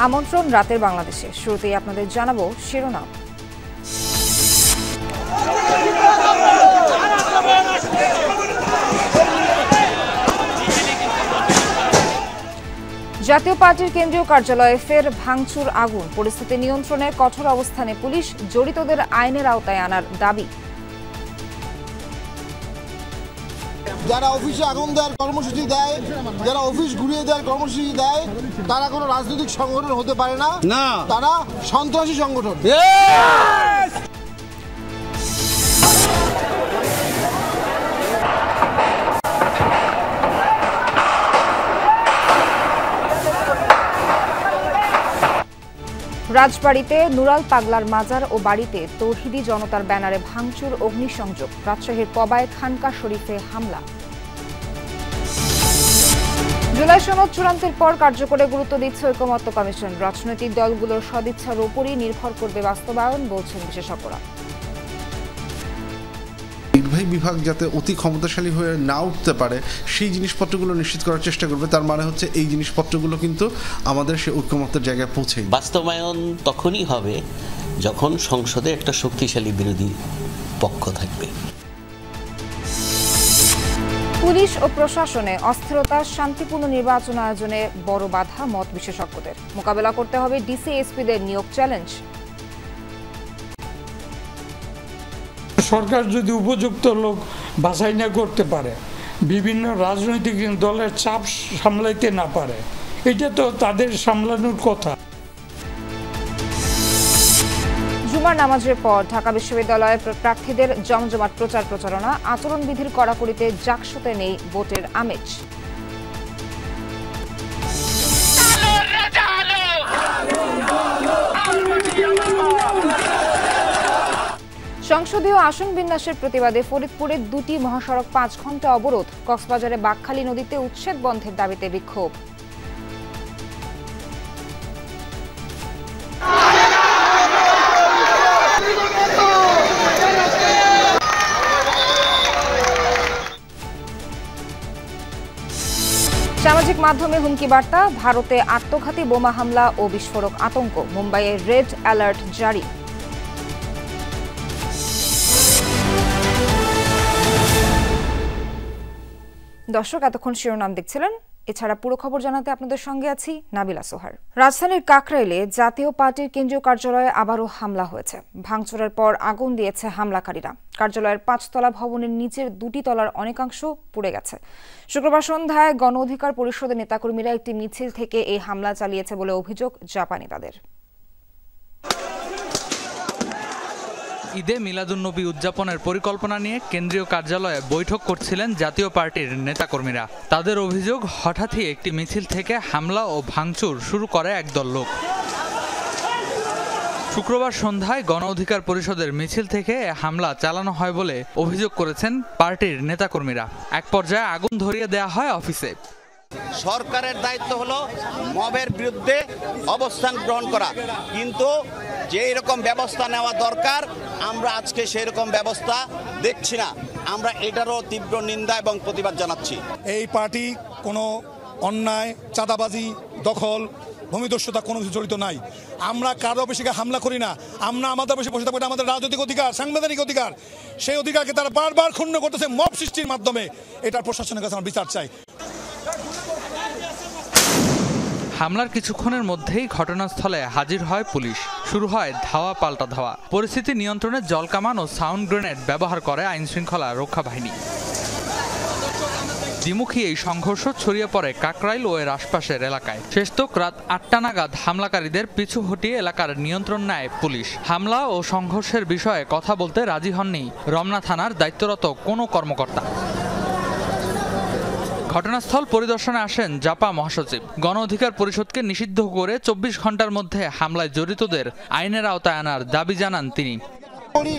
আমন্ত্রণ রাতের বাংলাদেশে। শুরুতেই আপনাদের জানাবো শিরোনাম। জাতীয় পার্টির কেন্দ্রীয় কার্যালয়ে ফের ভাঙচুর, আগুন। পরিস্থিতি নিয়ন্ত্রণে কঠোর অবস্থানে পুলিশ, জড়িতদের আইনের আওতায় আনার দাবি। যারা অফিসে আগুন দেওয়ার কর্মসূচি দেয়, যারা অফিস ঘুরিয়ে দেওয়ার কর্মসূচি দেয়, তারা কোনো রাজনৈতিক সংগঠন হতে পারে না, তারা সন্ত্রাসী সংগঠন। রাজবাড়ীতে নুরাল পাগলার মাজার ও বাড়িতে তৌহিদি জনতার ব্যানারে ভাঙচুর, অগ্নিসংযোগ। রাজশাহীর পবায় খানকা শরীফে হামলা। জুলাই সনদ চূড়ান্তের পর কার্যকরে গুরুত্ব দিচ্ছে ঐকমত্য কমিশন। রাজনৈতিক দলগুলোর সদিচ্ছার উপরই নির্ভর করবে বাস্তবায়ন, বলছেন বিশেষজ্ঞরা। নির্বাহী বিভাগ যাতে অতি ক্ষমতাশালী হয়ে না উঠতে পারে সেই জিনিসপত্রগুলো নিশ্চিত করার চেষ্টা করবে। তার মানে হচ্ছে এই জিনিসপত্রগুলো কিন্তু আমাদের সেই ঐকমত্যের জায়গায় পৌঁছেই। বাস্তবায়ন তখনই হবে যখন সংসদে একটা শক্তিশালী বিরোধী পক্ষ থাকবে। পুলিশ ও প্রশাসনে অস্থিরতা, শান্তিপূর্ণ নির্বাচন আয়োজনে বড় বাধা, মত বিশেষজ্ঞদের। মোকাবেলা করতে হবে ডিসি এসপিদের নিয়োগ চ্যালেঞ্জ। সরকার যদি উপযুক্ত লোক বাছাই না করতে পারে, বিভিন্ন রাজনৈতিক দলের চাপ সামলাইতে না পারে, এটা তো তাদের সামলানোর কথা। জুমার নামাজের পর ঢাকা বিশ্ববিদ্যালয়ে প্রার্থীদের জমজমাট প্রচার প্রচারণা। আচরণবিধির কড়াকড়িতে জাকসুতে নেই ভোটের আমেজ। সংসদীয় আসন বিন্যাসের প্রতিবাদে ফরিদপুরে দুটি মহাসড়ক 5 ঘণ্টা অবরোধ। কক্সবাজারে বাকখালী নদীতে উচ্ছেদ বন্ধের দাবিতে বিক্ষোভ। সামাজিক মাধ্যমে হুমকি বার্তা, ভারতে আত্মঘাতী বোমা হামলা ও বিস্ফোরক আতঙ্ক। মুম্বাইয়ে রেড অ্যালার্ট জারি। দর্শক, এতক্ষণ শিরোনাম দেখছিলেন। এছাড়া পুরো খবর জানাতে আপনাদের সঙ্গে আছি নাবিলা সোহার। রাজধানীর কাকরাইলে জাতীয় পার্টির কেন্দ্রীয় কার্যালয়ে আবারও হামলা হয়েছে। ভাঙচুরের পর আগুন দিয়েছে হামলাকারীরা। কার্যালয়ের 5 তলা ভবনের নিচের 2টি তলার অনেকাংশ পুড়ে গেছে। শুক্রবার সন্ধ্যায় গণ অধিকার পরিষদের নেতাকর্মীরা একটি মিছিল থেকে এই হামলা চালিয়েছে বলে অভিযোগ জাপানি তাদের। ঈদে মিলাদুন্নবী উদযাপনের পরিকল্পনা নিয়ে কেন্দ্রীয় কার্যালয়ে বৈঠক করছিলেন জাতীয় পার্টির নেতাকর্মীরা। তাদের অভিযোগ, হঠাৎই একটি মিছিল থেকে হামলা ও ভাঙচুর শুরু করে একদল লোক। শুক্রবার সন্ধ্যায় গণ অধিকার পরিষদের মিছিল থেকে হামলা চালানো হয় বলে অভিযোগ করেছেন পার্টির নেতাকর্মীরা। এক পর্যায়ে আগুন ধরিয়ে দেওয়া হয় অফিসে। সরকারের দায়িত্ব হলো মবের বিরুদ্ধে অবস্থান গ্রহণ করা, কিন্তু যে রকম ব্যবস্থা নেওয়া দরকার আমরা আজকে সেই রকম ব্যবস্থা দেখছি না। আমরা এটারও তীব্র নিন্দা এবং প্রতিবাদ জানাচ্ছি। এই পার্টি কোনো অন্যায়, চাঁদাবাজি, দখল, ভূমিদস্যুতা কোনো কিছু জড়িত নাই। আমরা কারো অফিসে হামলা করি না। আমরা আমাদের অফিসে বসে থাকবো, এটা আমাদের রাজনৈতিক অধিকার, সাংবিধানিক অধিকার। সেই অধিকারকে তারা বারবার ক্ষুণ্ণ করতেছে মব সৃষ্টির মাধ্যমে। এটার প্রশাসনের কাছে আমরা বিচার চাই। হামলার কিছুক্ষণের মধ্যেই ঘটনাস্থলে হাজির হয় পুলিশ। শুরু হয় ধাওয়া পাল্টা ধাওয়া। পরিস্থিতি নিয়ন্ত্রণে জলকামান ও সাউন্ড গ্রেনেড ব্যবহার করে আইনশৃঙ্খলা রক্ষা বাহিনী। দ্বিমুখী এই সংঘর্ষ ছড়িয়ে পড়ে কাকরাইল ও এর আশপাশের এলাকায়। শেষতক রাত 8টা নাগাদ হামলাকারীদের পিছু হটিয়ে এলাকার নিয়ন্ত্রণ নেয় পুলিশ। হামলা ও সংঘর্ষের বিষয়ে কথা বলতে রাজি হননি রমনা থানার দায়িত্বরত কোনো কর্মকর্তা। ঘটনাস্থল পরিদর্শনে আসেন জাপা মহাসচিব। গণ অধিকার পরিষদকে নিষিদ্ধ করে 24 ঘন্টার মধ্যে হামলায় জড়িতদের আইনের আওতায় আনার দাবি জানান তিনি।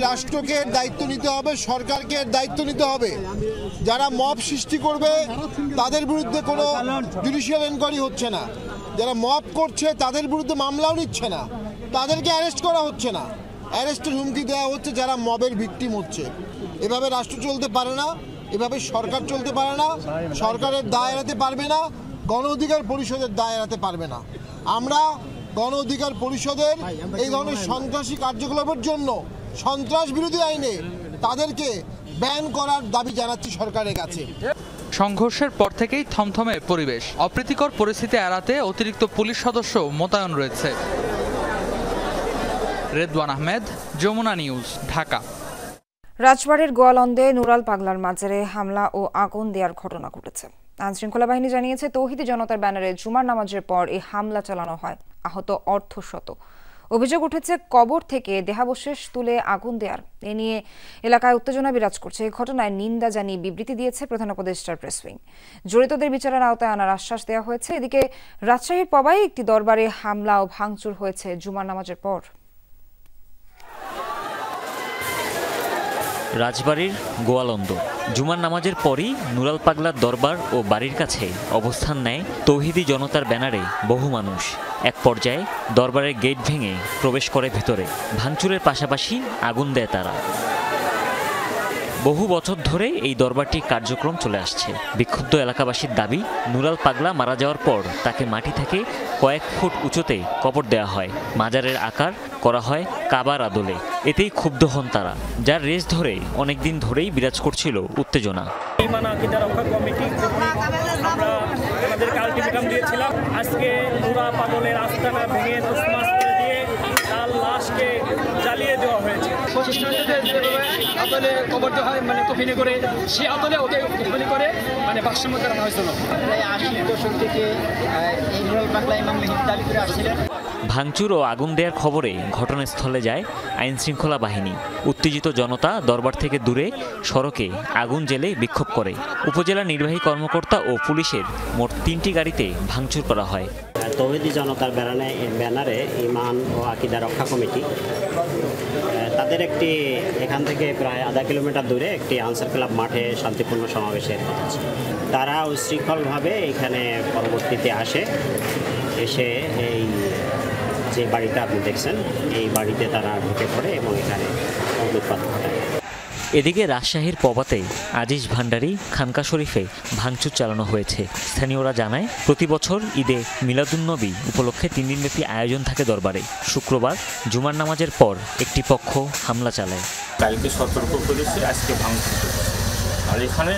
রাষ্ট্রকে দায়িত্ব নিতে হবে, সরকারকে দায়িত্ব নিতে হবে। যারা মব সৃষ্টি করবে তাদের বিরুদ্ধে কোনো জুডিশিয়াল এনকোয়ারি হচ্ছে না। যারা মব করছে তাদের বিরুদ্ধে মামলাও নিচ্ছে না, তাদেরকে অ্যারেস্ট করা হচ্ছে না। অ্যারেস্টের হুমকি দেওয়া হচ্ছে যারা মবের ভিকটিম হচ্ছে। এভাবে রাষ্ট্র চলতে পারে না, এভাবে সরকার চলতে পারে না। সরকারের দায় এড়াতে পারবে না, গণ অধিকার পরিষদের দায় এড়াতে পারবে না। আমরা গণ অধিকার পরিষদের এই ধরনের সন্ত্রাসী কার্যকলাপের জন্য সন্ত্রাস বিরোধী আইনে তাদেরকে ব্যান করার দাবি জানাচ্ছি সরকারের কাছে। সংঘর্ষের পর থেকেই থমথমে পরিবেশ। অপ্রীতিকর পরিস্থিতি এড়াতে অতিরিক্ত পুলিশ সদস্য মোতায়েন রয়েছে। রেদওয়ান আহমেদ, যমুনা নিউজ, ঢাকা। রাজবাড়ীর গোয়ালন্দে নুরাল পাগলার মাজারে হামলা ও আগুন দেওয়ার ঘটনা ঘটেছে। আইনশৃঙ্খলা বাহিনী জানিয়েছে, তৌহিদি জনতার ব্যানারে জুমার নামাজের পর এই হামলা চালানো হয়। আহত অর্ধশত। অভিযোগ উঠেছে কবর থেকে দেহাবশেষ তুলে আগুন দেওয়ার। এ নিয়ে এলাকায় উত্তেজনা বিরাজ করছে। এই ঘটনায় নিন্দা জানিয়ে বিবৃতি দিয়েছে প্রধান উপদেষ্টার প্রেস উইং। জড়িতদের বিচারের আওতায় আনার আশ্বাস দেওয়া হয়েছে। এদিকে রাজশাহীর পবায় একটি দরবারে হামলা ও ভাঙচুর হয়েছে জুমার নামাজের পর। রাজবাড়ীর গোয়ালন্দ জুমার নামাজের পরই নুরাল পাগলার দরবার ও বাড়ির কাছে অবস্থান নেয় তৌহিদি জনতার ব্যানারে বহু মানুষ। এক পর্যায়ে দরবারের গেট ভেঙে প্রবেশ করে ভেতরে। ভাঙচুরের পাশাপাশি আগুন দেয় তারা। বহু বছর ধরে এই দরবারটির কার্যক্রম চলে আসছে। বিক্ষুব্ধ এলাকাবাসীর দাবি, নুরাল পাগলা মারা যাওয়ার পর তাকে মাটি থেকে কয়েক ফুট উঁচুতে কবর দেওয়া হয়। মাজারের আকার করা হয় কাবার আদলে। এতেই ক্ষুব্ধ হন তারা, যার রেশ ধরে অনেকদিন ধরেই বিরাজ করছিল উত্তেজনা। আমরা আমাদেরকে আলটিমেটাম দিয়েছিলাম, আজকে নুরা পাগলের আস্তানা ভেঙে তসমাস করে দিয়ে তার লাশকে জ্বালিয়ে দেওয়া হয়েছে। আদলে কবর দেওয়া হয়, মানে কফিনে করে, সে আদলে ওকে কফিনে করে মানে বাক্সের মধ্যে রাখা হয়েছিল। প্রায় 80 দশক থেকে এই নুরাল পাগলা ইমাম মেহেদি দাবি করে আসছিলেন। ভাঙচুর ও আগুন দেওয়ার খবরে ঘটনাস্থলে যায় আইনশৃঙ্খলা বাহিনী। উত্তেজিত জনতা দরবার থেকে দূরে সড়কে আগুন জ্বেলে বিক্ষোভ করে। উপজেলা নির্বাহী কর্মকর্তা ও পুলিশের মোট 3টি গাড়িতে ভাঙচুর করা হয়। তৌহিদি জনতার ব্যানারে ইমান ও আকিদা রক্ষা কমিটি তাদের একটি এখান থেকে প্রায় আধা কিলোমিটার দূরে একটি আনসার ক্লাব মাঠে শান্তিপূর্ণ সমাবেশের কথা ছিল। তারা উশৃঙ্খলভাবে এখানে পরবর্তীতে এসে এই যে বাড়িটা আপনি দেখছেন, এই বাড়িতে তারা ঢুকে পড়ে এবং এখানে উৎপাত ঘটায়। এদিকে রাজশাহীর পবাতে আজিজ ভান্ডারী খানকা শরীফে ভাঙচুর চালানো হয়েছে। স্থানীয়রা জানায়, প্রতি বছর ঈদে মিলাদুন্নবী উপলক্ষে 3 দিনব্যাপী আয়োজন থাকে দরবারে। শুক্রবার জুমার নামাজের পর একটি পক্ষ হামলা চালায়। কালকে সতর্ক করেছে, আজকে ভাঙচুর। আর এখানে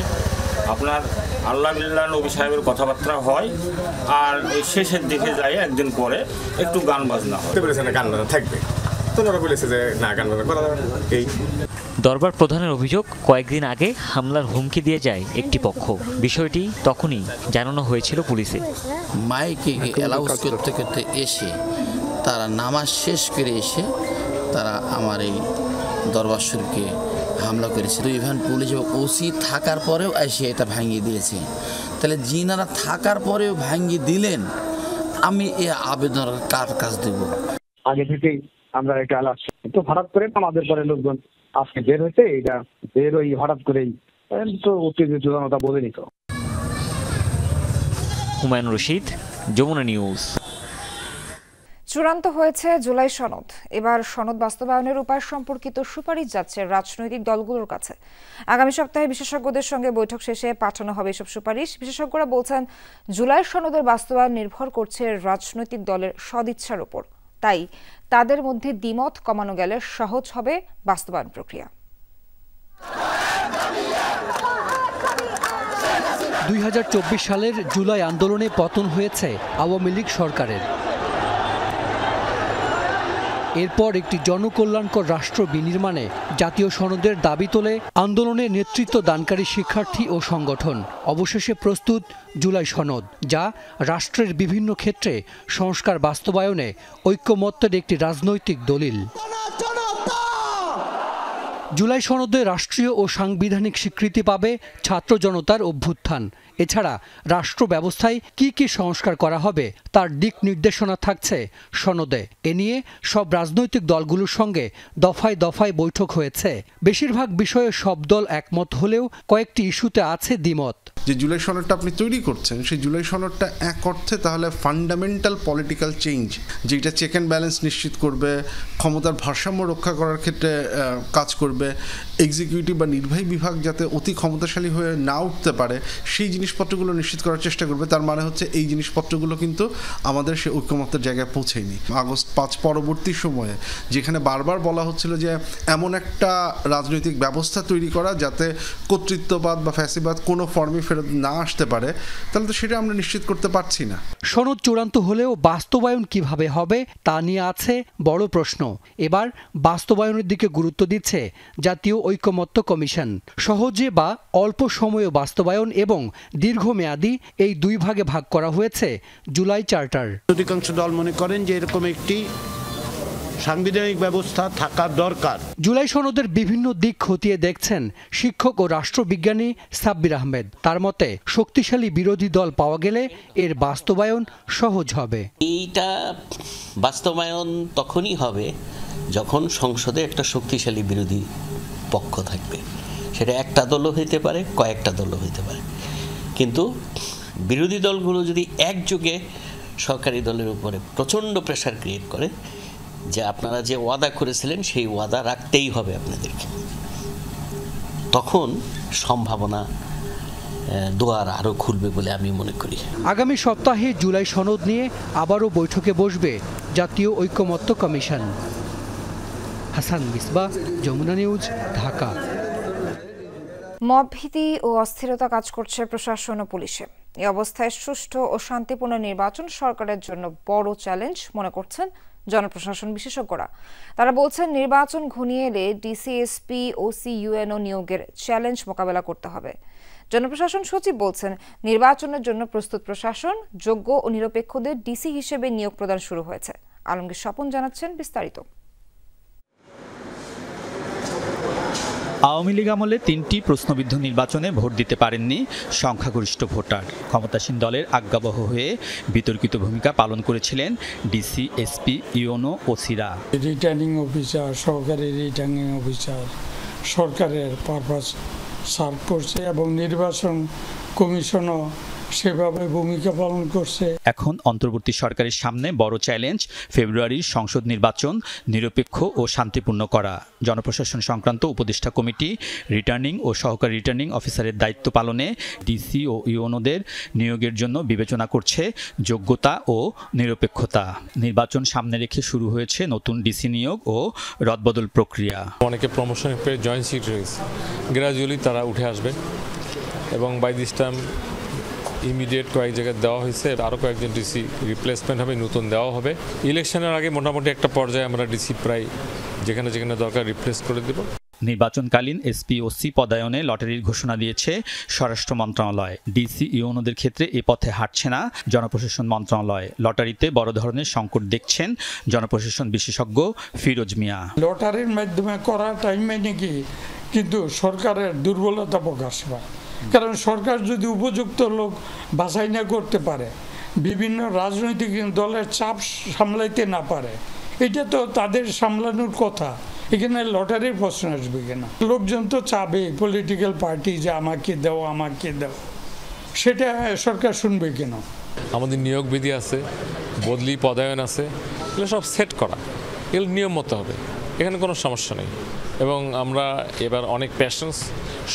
আপনার আল্লাহ বিল্লাহ নবী সাহেবের কথাবার্তা হয়, আর শেষের দিকে যায় একদিন পরে একটু গান বাজনা হয়। গান বাজনা থাকবে, তোমরা বলেছে যে না গান বাজনা করা যাবে না। এই দরবার প্রধানের অভিযোগ, কয়েকদিন আগে হামলার হুমকি দিয়ে যায় একটি পক্ষ। বিষয়টি তখনই জানানো হয়েছিল পুলিশে। মাইকে অ্যালাউন্স করতে করতে এসে তারা নামাজ শেষ করে এসে তারা আমার এই দরবার শরীফকে হামলা করেছে। 2 ভ্যান পুলিশ এবং ওসি থাকার পরেও এসে এটা ভাঙিয়ে দিয়েছে। তাহলে যিনারা থাকার পরেও ভাঙিয়ে দিলেন, আমি এই আবেদন কার কাজ দেব? আগে থেকেই আমরা এটা আলাদা তো হঠাৎ করে আমাদের পরে লোকজন আজকে বের হয়েছে, এটা বেরোই হঠাৎ করেই তো উত্তেজিত জনতা বোঝে নিত। হুমায়ুন রশিদ, যমুনা নিউজ। চূড়ান্ত হয়েছে জুলাই সনদ। এবার সনদ বাস্তবায়নের উপায় সম্পর্কিত সুপারিশ যাচ্ছে রাজনৈতিক দলগুলোর কাছে। আগামী সপ্তাহে বিশেষজ্ঞদের সঙ্গে বৈঠক শেষে পাঠানো হবে এসব সুপারিশ। বিশেষজ্ঞরা বলছেন, জুলাই সনদের বাস্তবায়ন নির্ভর করছে রাজনৈতিক দলের সদিচ্ছার উপর। তাই তাদের মধ্যে দ্বিমত কমানো গেলে সহজ হবে বাস্তবায়ন প্রক্রিয়া। 2024 সালের জুলাই আন্দোলনে পতন হয়েছে আওয়ামী লীগ সরকারের। এরপর একটি জনকল্যাণকর রাষ্ট্র বিনির্মাণে জাতীয় সনদের দাবি তোলে আন্দোলনের নেতৃত্ব দানকারী শিক্ষার্থী ও সংগঠন। অবশেষে প্রস্তুত জুলাই সনদ, যা রাষ্ট্রের বিভিন্ন ক্ষেত্রে সংস্কার বাস্তবায়নে ঐক্যমত্যের একটি রাজনৈতিক দলিল। জুলাই সনদে রাষ্ট্রীয় ও সাংবিধানিক স্বীকৃতি পাবে ছাত্র জনতার অভ্যুত্থান। এছাড়া রাষ্ট্র ব্যবস্থায় কি কি সংস্কার করা হবে তার দিক নির্দেশনা থাকছে সনদে। এ নিয়ে সব রাজনৈতিক দলগুলোর সঙ্গে দফায় দফায় বৈঠক হয়েছে। বেশিরভাগ বিষয়ে সব দল একমত হলেও কয়েকটি ইস্যুতে আছে দ্বিমত। যে জুলাই সনদটা আপনি তৈরি করছেন, সেই জুলাই সনদটা এক অর্থে তাহলে ফান্ডামেন্টাল পলিটিক্যাল চেঞ্জ, যেটা চেক অ্যান্ড ব্যালেন্স নিশ্চিত করবে, ক্ষমতার ভারসাম্য রক্ষা করার ক্ষেত্রে কাজ করবে, করবে, এক্সিকিউটিভ বা নির্বাহী বিভাগ যাতে অতি ক্ষমতাশালী হয়ে না উঠতে পারে সেই জিনিসপত্রগুলো নিশ্চিত করার চেষ্টা করবে। তার মানে হচ্ছে এই জিনিসপত্রগুলো কিন্তু আমাদের সে ঐক্যমত্যের জায়গায় পৌঁছেয়নি। আগস্ট 5 পরবর্তী সময়ে যেখানে বারবার বলা হচ্ছিল যে এমন একটা রাজনৈতিক ব্যবস্থা তৈরি করা যাতে কর্তৃত্ববাদ বা ফ্যাসিবাদ কোনো ফর্মে ফেরত না আসতে পারে, তাহলে তো সেটা আমরা নিশ্চিত করতে পারছি না। সনদ চূড়ান্ত হলেও বাস্তবায়ন কিভাবে হবে তা নিয়ে আছে বড় প্রশ্ন। এবার বাস্তবায়নের দিকে গুরুত্ব দিচ্ছে জাতীয় ঐকমত্য কমিশন। সহজে বা অল্প সময়ে বাস্তবায়ন এবং দীর্ঘমেয়াদী এই দুই ভাগে ভাগ করা হয়েছে জুলাই চার্টার। অধিকাংশ দল মনে করেন যে এরকম একটি সাংবিধানিক ব্যবস্থা থাকা দরকার। জুলাই সনদের বিভিন্ন দিক খতিয়ে দেখছেন শিক্ষক ও রাষ্ট্রবিজ্ঞানী সাব্বির আহমেদ। তার মতে শক্তিশালী বিরোধী দল পাওয়া গেলে এর বাস্তবায়ন সহজ হবে। এইটা বাস্তবায়ন তখনই হবে যখন সংসদে একটা শক্তিশালী বিরোধী পক্ষ থাকবে। সেটা একটা দলও হইতে পারে, কয়েকটা দলও হইতে পারে, কিন্তু বিরোধী দলগুলো যদি একযোগে সরকারি দলের উপরে প্রচণ্ড প্রেশার ক্রিয়েট করে যে আপনারা যে ওয়াদা করেছিলেন সেই ওয়াদা রাখতেই হবে আপনাদেরকে, তখন সম্ভাবনা দুয়ার আরও খুলবে বলে আমি মনে করি। আগামী সপ্তাহে জুলাই সনদ নিয়ে আবারও বৈঠকে বসবে জাতীয় ঐকমত্য কমিশন। হাসান মিসবাহ, যমুনা নিউজ, ঢাকা। মব ভীতি ও অস্থিরতা কাজ করছে প্রশাসন ও পুলিশে। এই অবস্থায় সুষ্ঠু ও শান্তিপূর্ণ নির্বাচন সরকারের জন্য বড় চ্যালেঞ্জ মনে করছেন জনপ্রশাসন বিশেষজ্ঞরা। তারা বলছেন নির্বাচন ঘনিয়ে এলে ডিসি, এসপি, ওসি, ইউএনও নিয়োগের চ্যালেঞ্জ মোকাবেলা করতে হবে। জনপ্রশাসন সচিব বলছেন নির্বাচনের জন্য প্রস্তুত প্রশাসন, যোগ্য ও নিরপেক্ষদের ডিসি হিসেবে নিয়োগ প্রদান শুরু হয়েছে। আলমগীর স্বপন জানাচ্ছেন বিস্তারিত। আওয়ামী লীগ আমলে 3টি প্রশ্নবিদ্ধ নির্বাচনে ভোট দিতে পারেননি সংখ্যাগরিষ্ঠ ভোটার। ক্ষমতাসীন দলের আজ্ঞাবহ হয়ে বিতর্কিত ভূমিকা পালন করেছিলেন ডিসি, এসপি, ইউএনও, ওসিরা। রিটার্নিং অফিসার, সহকারী রিটার্নিং অফিসার সরকারের পারপাস সার্ভ করছে এবং নির্বাচন কমিশনও সেভাবে ভূমিকা পালন করছে। এখন অন্তর্বর্তী সরকারের সামনে বড় চ্যালেঞ্জ ফেব্রুয়ারির সংসদ নির্বাচন নিরপেক্ষ ও শান্তিপূর্ণ করা। জনপ্রশাসন সংক্রান্ত উপদেষ্টা কমিটি রিটার্নিং ও সহকারী রিটার্নিং অফিসারের দায়িত্ব পালনে ডিসি ও ইউএনওদের নিয়োগের জন্য বিবেচনা করছে যোগ্যতা ও নিরপেক্ষতা। নির্বাচন সামনে রেখে শুরু হয়েছে নতুন ডিসি নিয়োগ ও রদবদল প্রক্রিয়া। অনেকে প্রমোশন পেয়ে জয়েন্ট সিট রয়েছে, গ্রাজুয়ালি তারা উঠে আসবে এবং বাই দিস টাইম ইমিডিয়েট কয়েক জায়গায় দেওয়া হয়েছে, আরও কয়েকজন ডিসি রিপ্লেসমেন্ট হবে, নতুন দেওয়া হবে। ইলেকশনের আগে মোটামুটি একটা পর্যায়ে আমরা ডিসি প্রায় যেখানে যেখানে দরকার রিপ্লেস করে দেব। নির্বাচনকালীন এসপি, ওসি পদায়নে লটারির ঘোষণা দিয়েছে স্বরাষ্ট্র মন্ত্রণালয়। ডিসি, ইউএনওদের ক্ষেত্রে এ পথে হাঁটছে না জনপ্রশাসন মন্ত্রণালয়। লটারিতে বড় ধরনের সংকট দেখছেন জনপ্রশাসন বিশেষজ্ঞ ফিরোজ মিয়া। লটারির মাধ্যমে করা টাইমে নাকি কিন্তু সরকারের দুর্বলতা প্রকাশ পায়, কারণ সরকার যদি উপযুক্ত লোক বাছাই না করতে পারে, বিভিন্ন রাজনৈতিক দলের চাপ সামলাইতে না পারে, এটা তো তাদের সামলানোর কথা। এখানে লটারির প্রশ্ন আসবে কেন? লোকজন তো চাবে পলিটিক্যাল পার্টি যে আমাকে দাও, আমাকে দাও, সেটা সরকার শুনবে কেন? আমাদের নিয়োগ বিধি আছে, বদলি পদায়ন আছে, এগুলো সব সেট করা, এগুলো নিয়ম মতো হবে, এখানে কোনো সমস্যা নেই এবং আমরা এবার অনেক প্যাশেন্স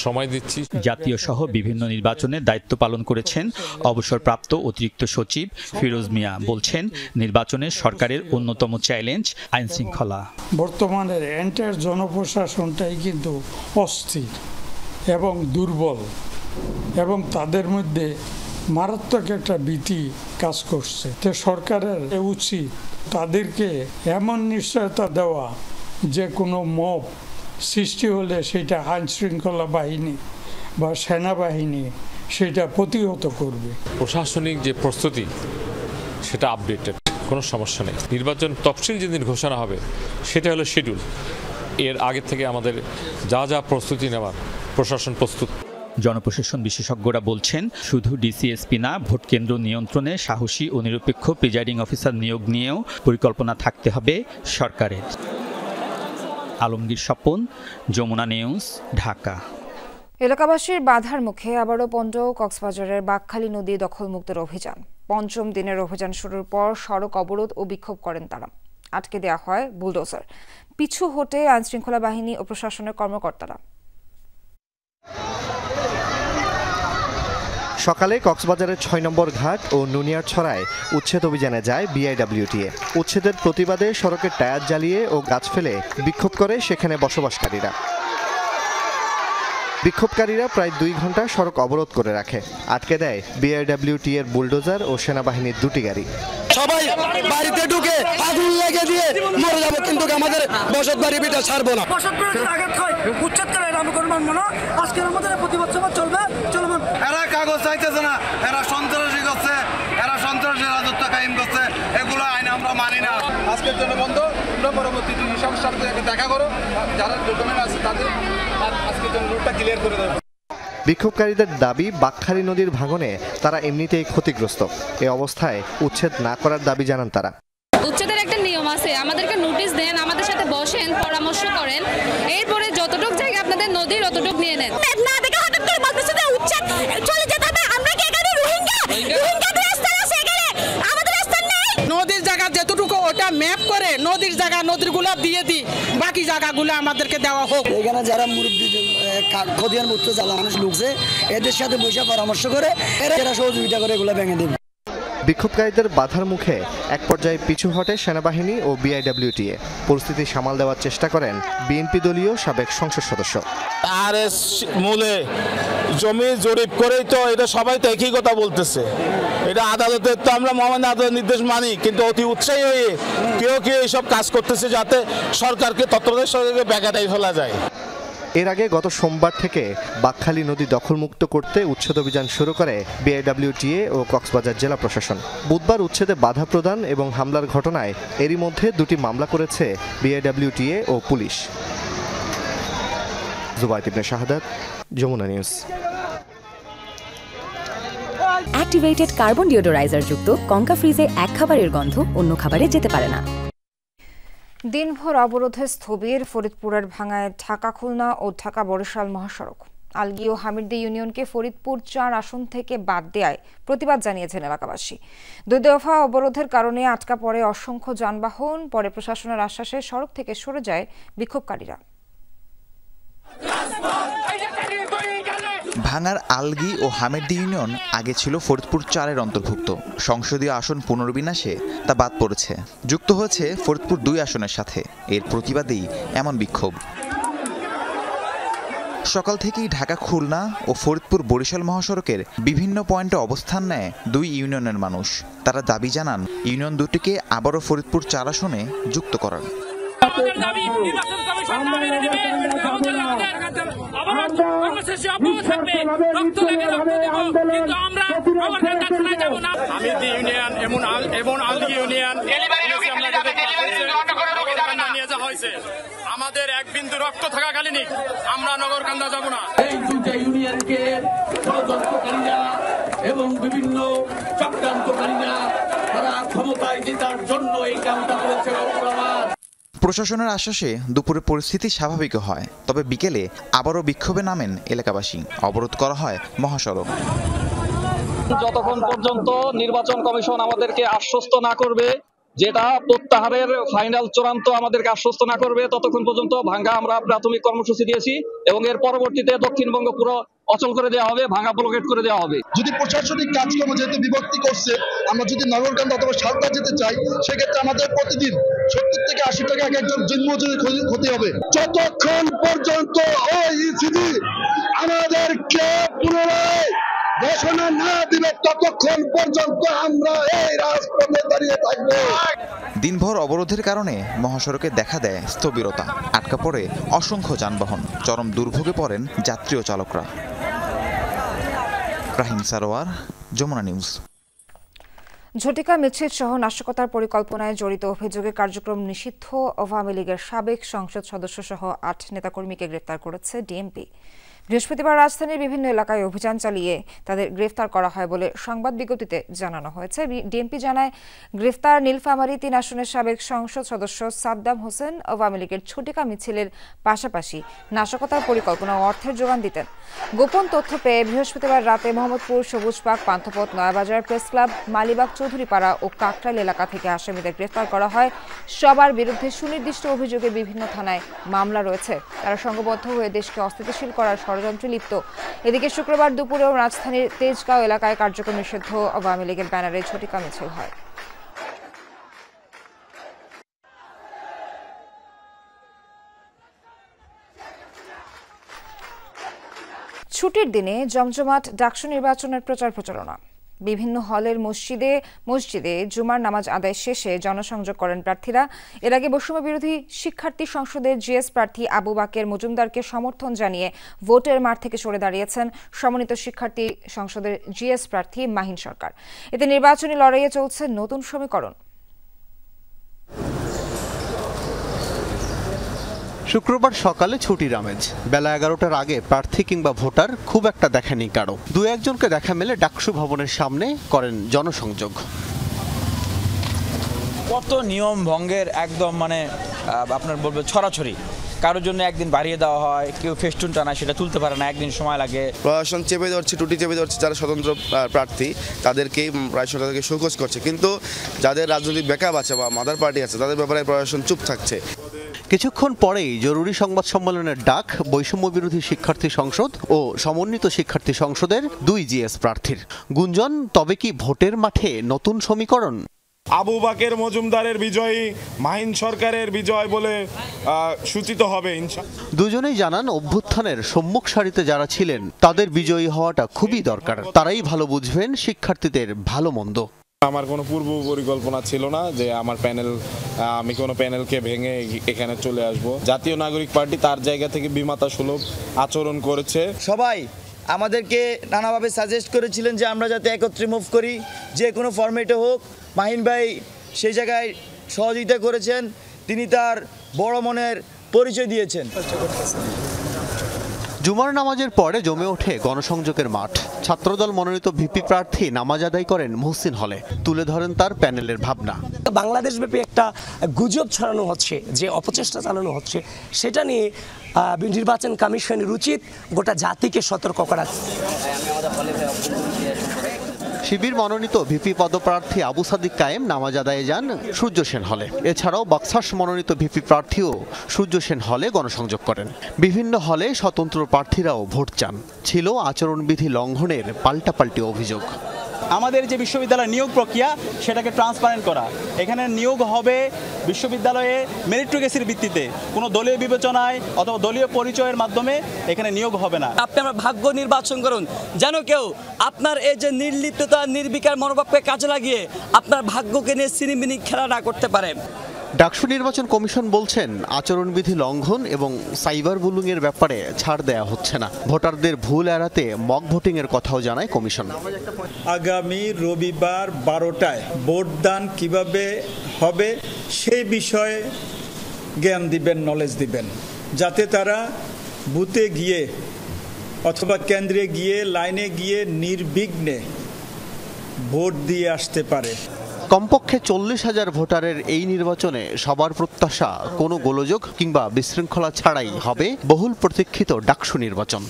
সময় দিচ্ছি। জাতীয় সহ বিভিন্ন নির্বাচনে দায়িত্ব পালন করেছেন অবসরপ্রাপ্ত অতিরিক্ত সচিব ফিরোজ মিয়া। বলছেন নির্বাচনে সরকারের অন্যতম চ্যালেঞ্জ আইন শৃঙ্খলা। বর্তমানের এন্টার জনপ্রশাসনটাই কিন্তু অস্থির এবং দুর্বল এবং তাদের মধ্যে মারাত্মক একটা ভীতি কাজ করছে। তো সরকারের উচিত তাদেরকে এমন নিশ্চয়তা দেওয়া যে কোনো মব সৃষ্টি হলে সেটা আইন শৃঙ্খলা বাহিনী বা সেনাবাহিনী সেটা প্রতিহত করবে। প্রশাসনিক যে প্রস্তুতি সেটা আপডেটেড, কোনো সমস্যা নেই। নির্বাচন তফসিল যেদিন ঘোষণা হবে সেটা হলো শিডিউল, এর আগে থেকে আমাদের যা যা প্রস্তুতি নেওয়ার প্রশাসন প্রস্তুত। জনপ্রশাসন বিশেষজ্ঞরা বলছেন শুধু ডিসিএসপি না, ভোট কেন্দ্র নিয়ন্ত্রণে সাহসী ও নিরপেক্ষ প্রিজাইডিং অফিসার নিয়োগ নিয়েও পরিকল্পনা থাকতে হবে সরকারের। আলমগীর স্বপন, যমুনা নিউজ, ঢাকা। এলাকাবাসীর বাধার মুখে আবারও পণ্ড কক্সবাজারের বাকখালী নদী দখলমুক্তের অভিযান। পঞ্চম দিনের অভিযান শুরুর পর সড়ক অবরোধ ও বিক্ষোভ করেন তারা। আটকে দেওয়া হয় বুলডোজার। পিছু হটে আইনশৃঙ্খলা বাহিনী ও প্রশাসনের কর্মকর্তারা। সকালে কক্সবাজারের ৬ নম্বর ঘাট ও নুনিয়ারছড়ায় উচ্ছেদ অভিযানে যায় বিআইডব্লিউটিএ। উচ্ছেদের প্রতিবাদে সড়কের টায়ার জ্বালিয়ে ও গাছ ফেলে বিক্ষোভ করে সেখানে বসবাসকারীরা। বিক্ষোভকারীরা প্রায় 2 ঘন্টা সড়ক অবরোধ করে রাখে। আটকে দেয় বিআইডব্লিউটিএর বুলডোজার ও সেনাবাহিনীর 2টি গাড়ি। সবাই বাড়িতে ঢুকে আগুন লেগে দিয়ে মরে যাবো, কিন্তু আমাদের বসত বাড়ি বিটা ছাড়বো না। উচ্ছেদ করে আমি কোনো মানবো না। আজকের আমাদের প্রতিবাদ সভা চলবে, চলমান। এরা কাগজ চাইতেছে না, এরা সন্ত্রাসী করছে, এরা সন্ত্রাসী রাজত্ব কায়েম করছে, এগুলো আইন আমরা মানি না। আজকের জন্য বন্ধ, পরবর্তী সমস্যার সাথে দেখা করো, যারা ডকুমেন্ট আছে তাদের আজকের জন্য রোডটা ক্লিয়ার করে দেবে। বিক্ষোভকারীদের দাবি, বাঁকখালী নদীর ভাঙনে তারা এমনিতেই ক্ষতিগ্রস্ত। এ অবস্থায় উচ্ছেদ না করার দাবি জানান তারা। উচ্ছেদের একটা নিয়ম আছে, আমাদেরকে নোটিশ দেন, আমাদের সাথে বসেন, পরামর্শ করেন, এরপরে যতটুকু জায়গা আপনাদের নদীর অতটুকু নিয়ে নেন। না দেখে হঠাৎ করে বলতেছে যে উচ্ছেদ চলে যেতে হবে। আমরা কি এখানে রোহিঙ্গাদের স্থান আছে, এখানে আমাদের স্থান নেই। নদীর জায়গা যেটুকু ওটা ম্যাপ করে নদীর জায়গা নদীগুলো দিয়ে দিই, বাকি জায়গাগুলো আমাদেরকে দেওয়া হোক। এখানে যারা মুরব্বী খতিয়ান মুক্ত জ্বালা মানুষ ঢুকছে, এদের সাথে বসে পরামর্শ করে এরা সহযোগিতা করে এগুলো ভেঙে দেবে। বিক্ষোভকারীদের বাধার মুখে এক পর্যায়ে পিছু হটে সেনাবাহিনী ও বিআইডব্লিউটিএ। পরিস্থিতি সামাল দেওয়ার চেষ্টা করেন বিএনপি দলীয় সাবেক সংসদ সদস্য। আরএস মূলে জমি জরিপ করেই তো এটা সবাই তো একই কথা বলতেছে। এটা আদালতের তো আমরা মহামান্য আদালতের নির্দেশ মানি, কিন্তু অতি উৎসাহী হয়ে কেউ এইসব কাজ করতেছে যাতে সরকারকে তত্ত্বাবধায়ক সরকারকে ব্যাগাটাই ফেলা যায়। এর আগে গত সোমবার থেকে বাঁকখালী নদী দখলমুক্ত করতে উচ্ছেদ অভিযান শুরু করে বিআইডব্লিউটিএ ও কক্সবাজার জেলা প্রশাসন। বুধবার উচ্ছেদে বাধা প্রদান এবং হামলার ঘটনায় এরই মধ্যে 2টি মামলা করেছে বিআইডব্লিউটিএ ও পুলিশ। জুবায়েদ ইবনে শাহাদাত, যমুনা নিউজ। অ্যাক্টিভেটেড কার্বন ডিওডোরাইজার যুক্ত কঙ্কা ফ্রিজে এক খাবারের গন্ধ অন্য খাবারে যেতে পারে না। দিনভর অবরোধে স্থবির ফরিদপুরের ভাঙায় ঢাকা খুলনা ও ঢাকা বরিশাল মহাসড়ক। আলগী ও হামিরদী ইউনিয়নকে ফরিদপুর 4 আসন থেকে বাদ দেয়ায় প্রতিবাদ জানিয়েছেন এলাকাবাসী। 2 দফা অবরোধের কারণে আটকা পড়ে অসংখ্য যানবাহন। পরে প্রশাসনের আশ্বাসে সড়ক থেকে সরে যায় বিক্ষোভকারীরা। ভাঙার আলগী ও হামিরদী ইউনিয়ন আগে ছিল ফরিদপুর 4-এর অন্তর্ভুক্ত। সংসদীয় আসন পুনর্বিন্যাসে তা বাদ পড়েছে, যুক্ত হয়েছে ফরিদপুর 2 আসনের সাথে। এর প্রতিবাদেই এমন বিক্ষোভ। সকাল থেকেই ঢাকা খুলনা ও ফরিদপুর বরিশাল মহাসড়কের বিভিন্ন পয়েন্টে অবস্থান নেয় 2 ইউনিয়নের মানুষ। তারা দাবি জানান ইউনিয়ন দুটিকে আবারও ফরিদপুর 4 আসনে যুক্ত করার। আমাদের এক বিন্দু রক্ত থাকাকালীনই আমরা নগরকান্দা যাব না। এই 2টা ইউনিয়নকে ষড়যন্ত্রকারীরা এবং বিভিন্ন চক্রান্তকারীরা তারা ক্ষমতায় জেতার জন্য এই কামটা করেছে। প্রশাসনের আশ্বাসে দুপুরে পরিস্থিতি স্বাভাবিক হয়, তবে বিকেলে আবারও বিক্ষোভে নামেন এলাকাবাসী। অবরোধ করা হয় মহাসড়ক। যতক্ষণ পর্যন্ত নির্বাচন কমিশন আমাদেরকে আশ্বস্ত না করবে, যেটা প্রত্যাহারের ফাইনাল চূড়ান্ত আমাদেরকে আশ্বস্ত না করবে, ততক্ষণ পর্যন্ত ভাঙ্গা আমরা প্রাথমিক কর্মসূচি দিয়েছি এবং এর পরবর্তীতে দক্ষিণবঙ্গ পুরো অচল করে দেওয়া হবে, ভাঙ্গা ব্লকেট করে দেওয়া হবে। যদি প্রশাসনিক কাজকর্ম যেহেতু বিভক্তি করছে, আমরা যদি নগরকান্দা অথবা সারদা যেতে চাই, সেক্ষেত্রে আমাদের প্রতিদিন 70 থেকে 80 টাকা এক একজন দিনমজুরি ক্ষতি হবে। যতক্ষণ পর্যন্ত ওইসিডি আমাদেরকে পুনরায় ঘোষণা না দিবে, ততক্ষণ পর্যন্ত আমরা এই রাজপথে দাঁড়িয়ে থাকবো। দিনভর অবরোধের কারণে মহাসড়কে দেখা দেয় স্থবিরতা, আটকা পড়ে অসংখ্য যানবাহন। চরম দুর্ভোগে পড়েন যাত্রী ও চালকরা। রাহিম সারোয়ার, যমুনা নিউজ। ঝটিকা মিছিল সহ নাশকতার পরিকল্পনায় জড়িত অভিযোগে কার্যক্রম নিষিদ্ধ আওয়ামী লীগের সাবেক সংসদ সদস্য সহ 8 নেতাকর্মীকে গ্রেপ্তার করেছে ডিএমপি। বৃহস্পতিবার রাজধানীর বিভিন্ন এলাকায় অভিযান চালিয়ে তাদের গ্রেফতার করা হয় বলে সংবাদ বিজ্ঞপ্তিতে জানানো হয়েছে। ডিএমপি জানায়, গ্রেফতার নীলফামারী 3 আসনের সাবেক সংসদ সদস্য সাদ্দাম হোসেন আওয়ামী লীগের ঝটিকা মিছিলের পাশাপাশি নাশকতার পরিকল্পনা ও অর্থের যোগান দিতেন। গোপন তথ্য পেয়ে বৃহস্পতিবার রাতে মোহাম্মদপুর, সবুজবাগ, পান্থপথ, নয়াবাজার, প্রেস ক্লাব, মালিবাগ, চৌধুরীপাড়া ও কাকরাইল এলাকা থেকে আসামিদের গ্রেফতার করা হয়। সবার বিরুদ্ধে সুনির্দিষ্ট অভিযোগে বিভিন্ন থানায় মামলা রয়েছে। তারা সংঘবদ্ধ হয়ে দেশকে অস্থিতিশীল করার ষড়যন্ত্রে লিপ্ত। এদিকে শুক্রবার দুপুরেও রাজধানীর তেজগাঁও এলাকায় কার্যক্রম নিষিদ্ধ আওয়ামী লীগের ব্যানারে ঝটিকা মিছিল হয়। ছুটির দিনে জমজমাট ডাকসু নির্বাচনের প্রচার প্রচারণা। বিভিন্ন হলের মসজিদে জুমার নামাজ আদায় শেষে জনসংযোগ করেন প্রার্থীরা। এর আগে বৈষম্য বিরোধী শিক্ষার্থী সংসদের জিএস প্রার্থী আবু বাকের মজুমদারকে সমর্থন জানিয়ে ভোটের মাঠ থেকে সরে দাঁড়িয়েছেন সমন্বিত শিক্ষার্থী সংসদের জিএস প্রার্থী মাহিন সরকার। এতে নির্বাচনী লড়াইয়ে চলছে নতুন সমীকরণ। শুক্রবার সকালে ছুটির আমেজ। বেলা 11টার আগে প্রার্থী কিংবা ভোটার খুব একটা দেখা নেই কারো। 2-1 জনকে দেখা মেলে ডাকসু ভবনের সামনে করেন জনসংযোগ। কত নিয়ম ভঙ্গের একদম আপনার বলবো ছড়াছড়ি। কারোর জন্য একদিন বাড়িয়ে দেওয়া হয়, কেউ ফেস্টুন টানা সেটা তুলতে পারে না, একদিন সময় লাগে। প্রশাসন চেপে ধরছে, টুটি চেপে ধরছে যারা স্বতন্ত্র প্রার্থী তাদেরকেই প্রশাসন তাদেরকে শোকজ করছে, কিন্তু যাদের রাজনৈতিক ব্যাকআপ আছে বা মাদার পার্টি আছে তাদের ব্যাপারে প্রশাসন চুপ থাকছে। কিছুক্ষণ পরেই জরুরি সংবাদ সম্মেলনের ডাক বৈষম্য বিরোধী শিক্ষার্থী সংসদ ও সমন্বিত শিক্ষার্থী সংসদের 2 জিএস প্রার্থীর। গুঞ্জন, তবে কি ভোটের মাঠে নতুন সমীকরণ? আবু বাকের মজুমদারের বিজয়ী মাহিন সরকারের বিজয় বলে সূচিত হবে ইনশাআল্লাহ। দুজনেই জানান, অভ্যুত্থানের সম্মুখ সারিতে যারা ছিলেন তাদের বিজয়ী হওয়াটা খুবই দরকার। তারাই ভালো বুঝবেন শিক্ষার্থীদের ভালো মন্দ। আমার কোনো পূর্ব পরিকল্পনা ছিল না যে আমি কোনো প্যানেলকে ভেঙে এখানে চলে আসব। জাতীয় নাগরিক পার্টি তার জায়গা থেকে বিমাতা সুলভ আচরণ করেছে। সবাই আমাদেরকে নানাভাবে সাজেস্ট করেছিলেন যে আমরা যাতে একত্রে মুভ করি, যে কোনো ফরম্যাটে হোক। মাহিন ভাই সেই জায়গায় সহযোগিতা করেছেন, তিনি তার বড় মনের পরিচয় দিয়েছেন। জুমার নামাজের পরে জমে ওঠে গণসংযোগের মাঠ। ছাত্রদল মনোনীত ভিপি প্রার্থী নামাজ আদায় করেন মুহসিন হলে। তুলে ধরেন তার প্যানেলের ভাবনা। বাংলাদেশব্যাপী একটা গুজব ছড়ানো হচ্ছে, যে অপচেষ্টা চালানো হচ্ছে, সেটা নিয়ে নির্বাচন কমিশনের উচিত গোটা জাতিকে সতর্ক করা। শিবির মনোনীত ভিপি পদপ্রার্থী আবু সাদিক কায়েম নামাজ আদায়ে যান সূর্য সেন হলে। এছাড়াও বাক্সাস মনোনীত ভিপি প্রার্থীও সূর্য সেন হলে গণসংযোগ করেন। বিভিন্ন হলে স্বতন্ত্র প্রার্থীরাও ভোট চান। ছিল আচরণবিধি লঙ্ঘনের পাল্টাপাল্টি অভিযোগ। আমাদের যে বিশ্ববিদ্যালয়ের নিয়োগ প্রক্রিয়া সেটাকে ট্রান্সপারেন্ট করা। এখানে নিয়োগ হবে বিশ্ববিদ্যালয়ে মেরিটোক্রেসির ভিত্তিতে, কোনো দলীয় বিবেচনায় অথবা দলীয় পরিচয়ের মাধ্যমে এখানে নিয়োগ হবে না। আপনি আমার ভাগ্য নির্বাচন করুন, যেন কেউ আপনার এই যে নির্লিপ্ততা, নির্বিকার মনোভাবকে কাজে লাগিয়ে আপনার ভাগ্যকে নিয়ে সিনিমিনি খেলা না করতে পারে। ডাকসু নির্বাচন কমিশন বলছেন, আচরণবিধি লঙ্ঘন এবং সাইবার বুলিং এর ব্যাপারে ছাড় দেয়া হচ্ছে না। ভোটারদের ভুল এড়াতে মক ভোটিং এর কথাও জানায় কমিশন। আগামী রবিবার 12টায় ভোটদান কিভাবে হবে সেই বিষয়ে জ্ঞান দিবেন, নলেজ দিবেন, যাতে তারা বুথে গিয়ে অথবা কেন্দ্রে গিয়ে লাইনে গিয়ে নির্বিঘ্নে ভোট দিয়ে আসতে পারে। কমপক্ষে 40,000 ভোটারের এই নির্বাচনে সবার প্রত্যাশা কোনো গোলযোগ কিংবা বিশৃঙ্খলা ছাড়াই হবে বহুল প্রতীক্ষিত ডাকসু নির্বাচন।